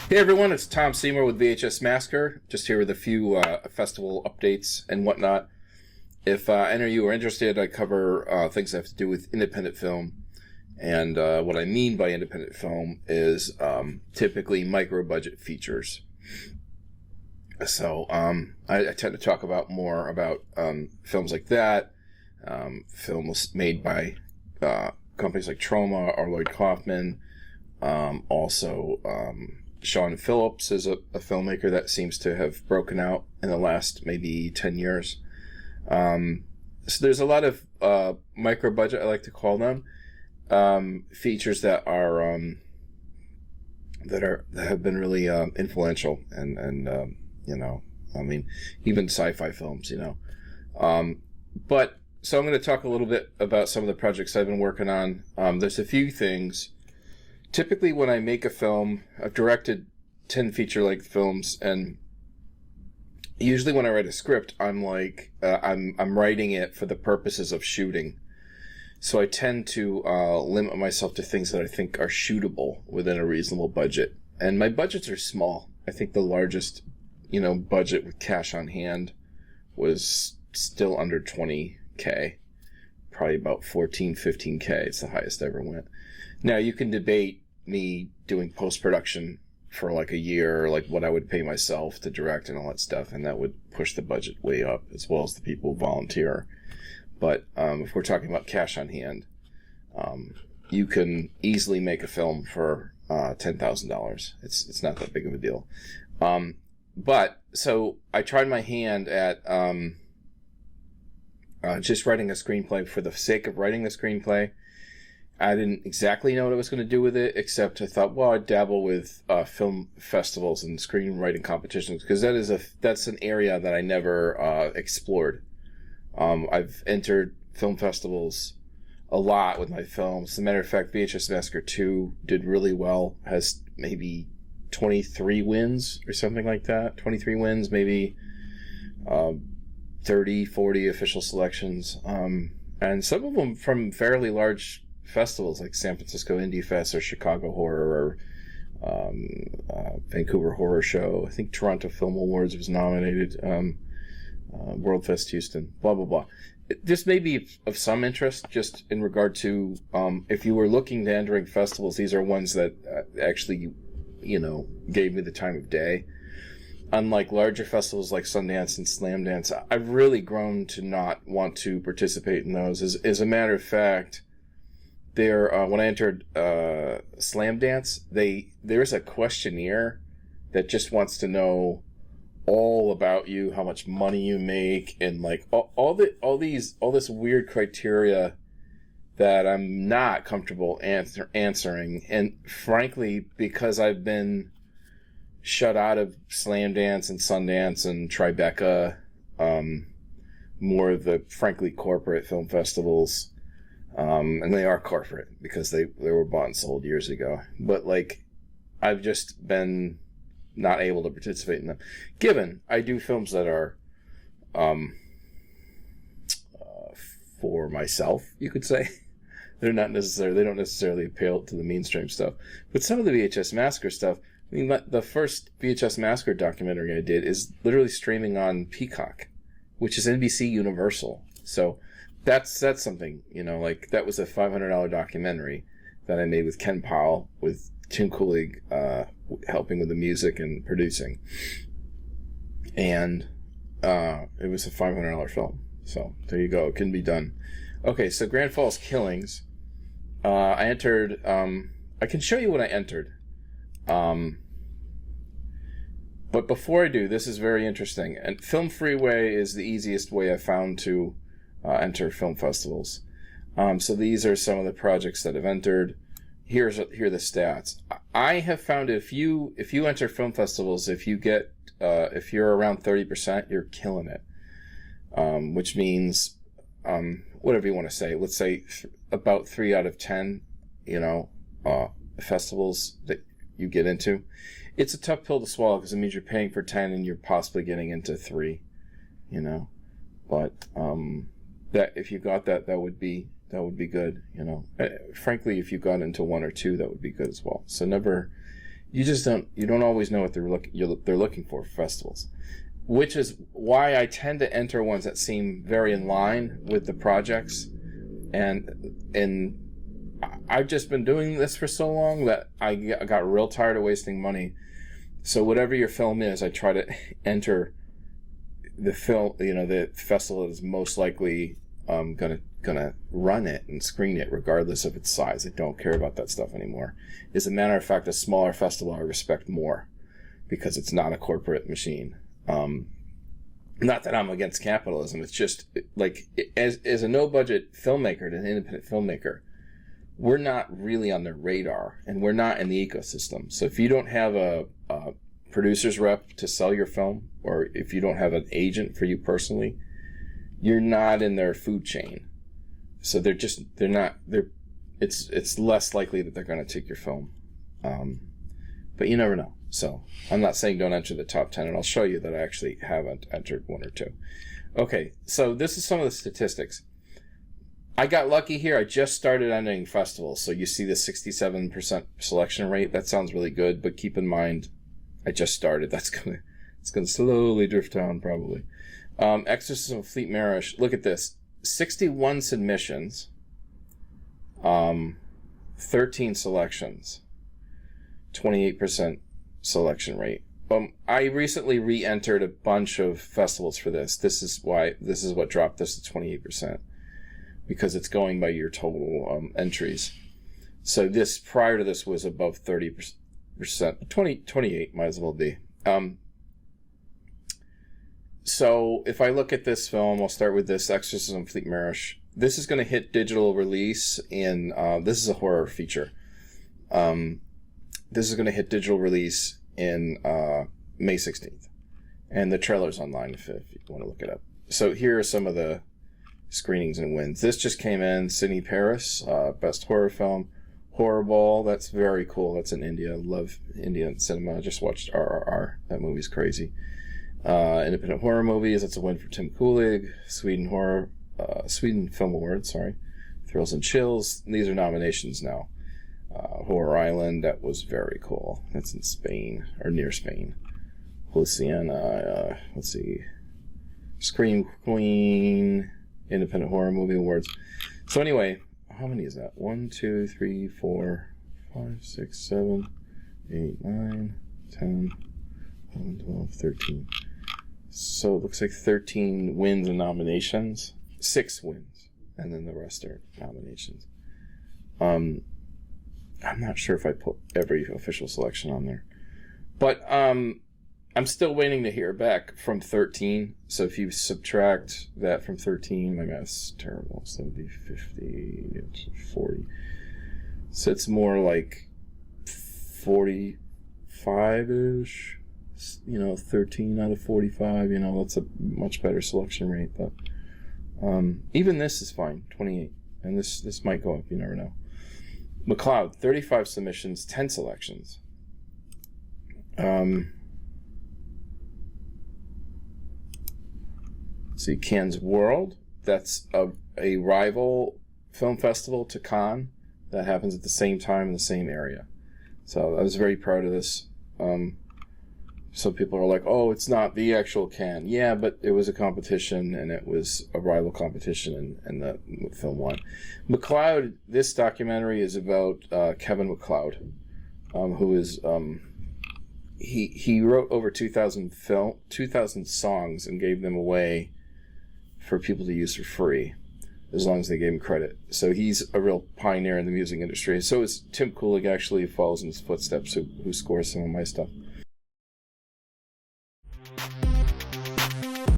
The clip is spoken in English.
Hey everyone, it's Tom Seymour with VHS Massacre, just here with a few festival updates and whatnot. If any of you are interested, I cover things that have to do with independent film. And what I mean by independent film is typically micro-budget features. So I tend to talk about more about films like that, films made by companies like Troma or Lloyd Kaufman, also Sean Phillips is a filmmaker that seems to have broken out in the last maybe 10 years. So there's a lot of micro budget, I like to call them, features that are that have been really influential and you know, I mean, even sci-fi films, you know. But so I'm going to talk a little bit about some of the projects I've been working on. There's a few things. Typically, when I make a film, I've directed 10 feature-length films, and usually when I write a script, I'm like, I'm writing it for the purposes of shooting. So I tend to limit myself to things that I think are shootable within a reasonable budget. And my budgets are small. I think the largest, you know, budget with cash on hand was still under 20K. Probably about 14, 15K. It's the highest I ever went. Now, you can debate me doing post-production for like a year, like what I would pay myself to direct and all that stuff, and that would push the budget way up, as well as the people who volunteer. But if we're talking about cash on hand, you can easily make a film for $10,000. It's not that big of a deal. But so I tried my hand at just writing a screenplay for the sake of writing the screenplay. I didn't exactly know what I was going to do with it, except I thought, well, I'd dabble with film festivals and screenwriting competitions, because that's an area that I never explored. I've entered film festivals a lot with my films. As a matter of fact, VHS Massacre 2 did really well, has maybe 23 wins or something like that. 23 wins, maybe 30, 40 official selections. And some of them from fairly large festivals like San Francisco Indie Fest or Chicago Horror or Vancouver Horror Show. I think Toronto Film Awards was nominated. World Fest Houston, blah, blah, blah. This may be of some interest just in regard to if you were looking to entering festivals, these are ones that actually, you know, gave me the time of day. Unlike larger festivals like Sundance and Slamdance, I've really grown to not want to participate in those. As a matter of fact, when I entered Slamdance, there's a questionnaire that just wants to know all about you, how much money you make, and like all this weird criteria that I'm not comfortable answering. And frankly, because I've been shut out of Slamdance and Sundance and Tribeca, more of the frankly corporate film festivals, and they are corporate because they were bought and sold years ago. But like, I've just been not able to participate in them. Given I do films that are for myself, you could say. They don't necessarily appeal to the mainstream stuff. But some of the VHS Massacre stuff, I mean, the first VHS Massacre documentary I did is literally streaming on Peacock, which is NBC Universal. So that's something, you know, like that was a $500 documentary that I made with Ken Powell, with Tim Coolig helping with the music and producing. And it was a $500 film. So there you go. It can be done. Okay, so Grand Falls Killings. I entered... I can show you what I entered. But before I do, this is very interesting. And Filmfreeway is the easiest way I've found to enter film festivals. So these are some of the projects that I've entered. Here are the stats. I have found if you enter film festivals, if you're around 30%, you're killing it. Which means whatever you want to say. Let's say about 3 out of 10, festivals that you get into. It's a tough pill to swallow because it means you're paying for 10 and you're possibly getting into 3, But that if you got that, that would be good. You know, frankly, if you got into one or two, that would be good as well. So never, you don't always know what they're looking for festivals, which is why I tend to enter ones that seem very in line with the projects, and I've just been doing this for so long that I got real tired of wasting money. So whatever your film is, I try to enter the film, the festival that is most likely gonna run it and screen it, regardless of its size. I don't care about that stuff anymore. As a matter of fact, a smaller festival I respect more because it's not a corporate machine. Not that I'm against capitalism. It's just like as a no-budget filmmaker, an independent filmmaker, we're not really on their radar, and we're not in the ecosystem. So if you don't have a producer's rep to sell your film, or if you don't have an agent for you personally, you're not in their food chain. So it's less likely that they're going to take your film. But you never know. So I'm not saying don't enter the top 10, and I'll show you that I actually haven't entered one or two. Okay, so this is some of the statistics. I got lucky here. I just started entering festivals, so you see the 67% selection rate. That sounds really good, but keep in mind, I just started. It's gonna slowly drift down probably. Exorcism of Fleet Marriage. Look at this: 61 submissions, 13 selections, 28% selection rate. I recently re-entered a bunch of festivals for this. This is what dropped this to 28%. Because it's going by your total entries. So this, prior to this, was above 30%. 28 might as well be. So if I look at this film, I'll start with this, Exorcism of Fleet Marriage. This is going to hit digital release in, this is a horror feature. This is going to hit digital release in May 16th. And the trailer's online if you want to look it up. So here are some of the screenings and wins. This just came in. Sydney Paris, best horror film. Horrible, that's very cool. That's in India. Love Indian cinema. I just watched RRR. That movie's crazy. Independent horror movies. That's a win for Tim Kulig. Sweden Film Awards. Sorry. Thrills and Chills. These are nominations now. Horror Island. That was very cool. That's in Spain or near Spain. Louisiana. Let's see. Scream Queen. Independent Horror Movie Awards. So anyway, how many is that? 1, 2, 3, 4, 5, 6, 7, 8, 9, 10, 11, 12, 13. So it looks like 13 wins and nominations. 6 wins. And then the rest are nominations. I'm not sure if I put every official selection on there. But I'm still waiting to hear back from 13. So if you subtract that from 13, my math's terrible. So it'd be 50, it's 40. So it's more like 45-ish. 13 out of 45. That's a much better selection rate. But even this is fine, 28. And this might go up, you never know. McLeod, 35 submissions, 10 selections. See, Cannes World, that's a rival film festival to Cannes that happens at the same time in the same area. So I was very proud of this. Some people are like, oh, it's not the actual Cannes. Yeah, but it was a competition, and it was a rival competition, and the film won. McLeod, this documentary is about Kevin McLeod, who is... He wrote over 2,000 songs and gave them away for people to use for free, as long as they gave him credit. So he's a real pioneer in the music industry. So is Tim Kulig, actually, follows in his footsteps, who scores some of my stuff.